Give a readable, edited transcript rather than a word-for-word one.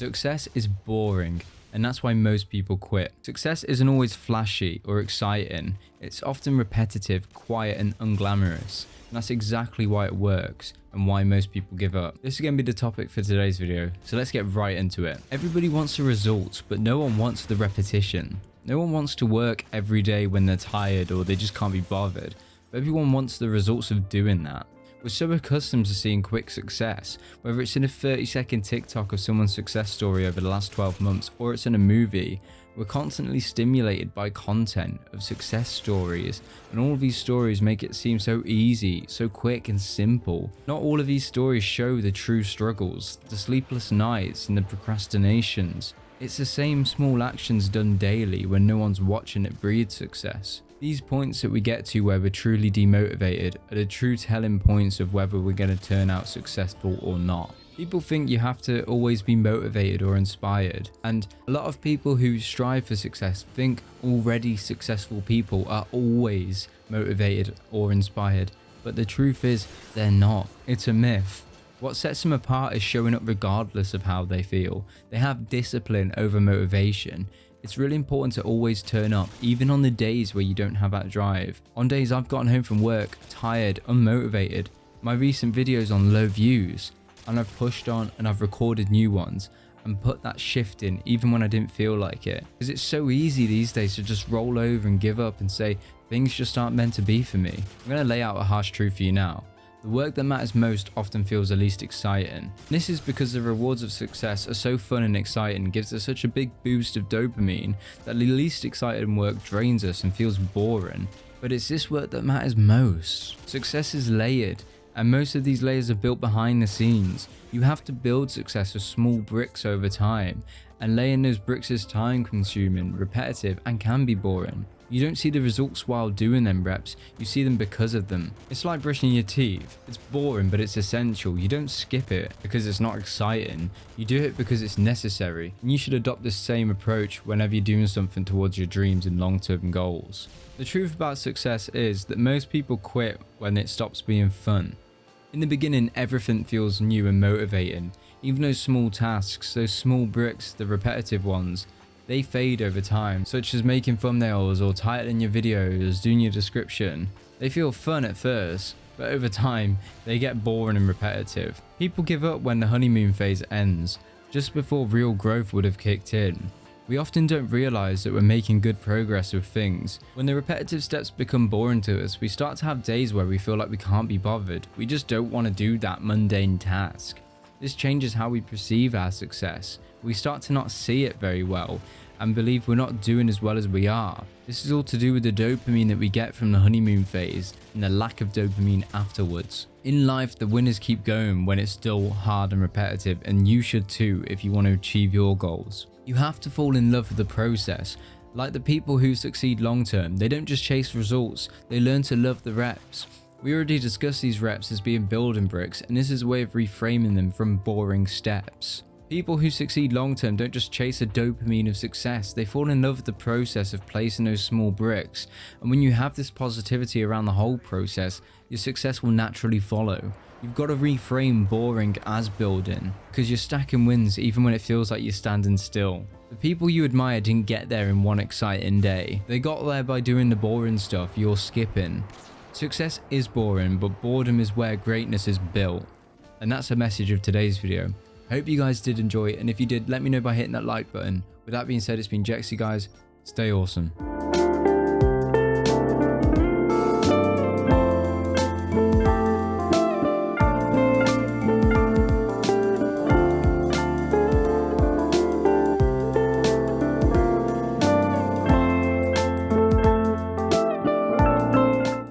Success is boring, and that's why most people quit. Success isn't always flashy or exciting. It's often repetitive, quiet, and unglamorous. And that's exactly why it works and why most people give up. This is going to be the topic for today's video, so let's get right into it. Everybody wants the results, but no one wants the repetition. No one wants to work every day when they're tired or they just can't be bothered, but everyone wants the results of doing that. We're so accustomed to seeing quick success, whether it's in a 30-second TikTok of someone's success story over the last 12 months or it's in a movie. We're constantly stimulated by content of success stories, and all of these stories make it seem so easy, so quick and simple. Not all of these stories show the true struggles, the sleepless nights and the procrastinations. It's the same small actions done daily when no one's watching it breed success. These points that we get to where we're truly demotivated are the true telling points of whether we're going to turn out successful or not. People think you have to always be motivated or inspired, and a lot of people who strive for success think already successful people are always motivated or inspired, but the truth is they're not. It's a myth. What sets them apart is showing up regardless of how they feel. They have discipline over motivation. It's really important to always turn up, even on the days where you don't have that drive. On days I've gotten home from work, tired, unmotivated, my recent videos on low views, and I've pushed on and I've recorded new ones and put that shift in even when I didn't feel like it. Because it's so easy these days to just roll over and give up and say, things just aren't meant to be for me. I'm going to lay out a harsh truth for you now. The work that matters most often feels the least exciting. This is because the rewards of success are so fun and exciting, gives us such a big boost of dopamine that the least exciting work drains us and feels boring. But it's this work that matters most. Success is layered, and most of these layers are built behind the scenes. You have to build success with small bricks over time, and laying those bricks is time consuming, repetitive, and can be boring. You don't see the results while doing them reps, you see them because of them. It's like brushing your teeth. It's boring, but it's essential. You don't skip it because it's not exciting. You do it because it's necessary. And you should adopt this same approach whenever you're doing something towards your dreams and long-term goals. The truth about success is that most people quit when it stops being fun. In the beginning, everything feels new and motivating. Even those small tasks, those small bricks, the repetitive ones, they fade over time, such as making thumbnails or titling your videos, doing your description. They feel fun at first, but over time, they get boring and repetitive. People give up when the honeymoon phase ends, just before real growth would have kicked in. We often don't realize that we're making good progress with things. When the repetitive steps become boring to us, we start to have days where we feel like we can't be bothered. We just don't want to do that mundane task. This changes how we perceive our success. We start to not see it very well and believe we're not doing as well as we are. This is all to do with the dopamine that we get from the honeymoon phase and the lack of dopamine afterwards. In life, the winners keep going when it's still hard and repetitive, and you should too if you want to achieve your goals. You have to fall in love with the process. Like the people who succeed long term, they don't just chase results, they learn to love the reps. We already discussed these reps as being building bricks, and this is a way of reframing them from boring steps. People who succeed long term don't just chase a dopamine of success, they fall in love with the process of placing those small bricks. And when you have this positivity around the whole process, your success will naturally follow. You've got to reframe boring as building, because you're stacking wins even when it feels like you're standing still. The people you admire didn't get there in one exciting day. They got there by doing the boring stuff you're skipping. Success is boring, but boredom is where greatness is built. And that's the message of today's video. Hope you guys did enjoy it, and if you did, let me know by hitting that like button. With that being said, it's been Jxey, guys. Stay awesome.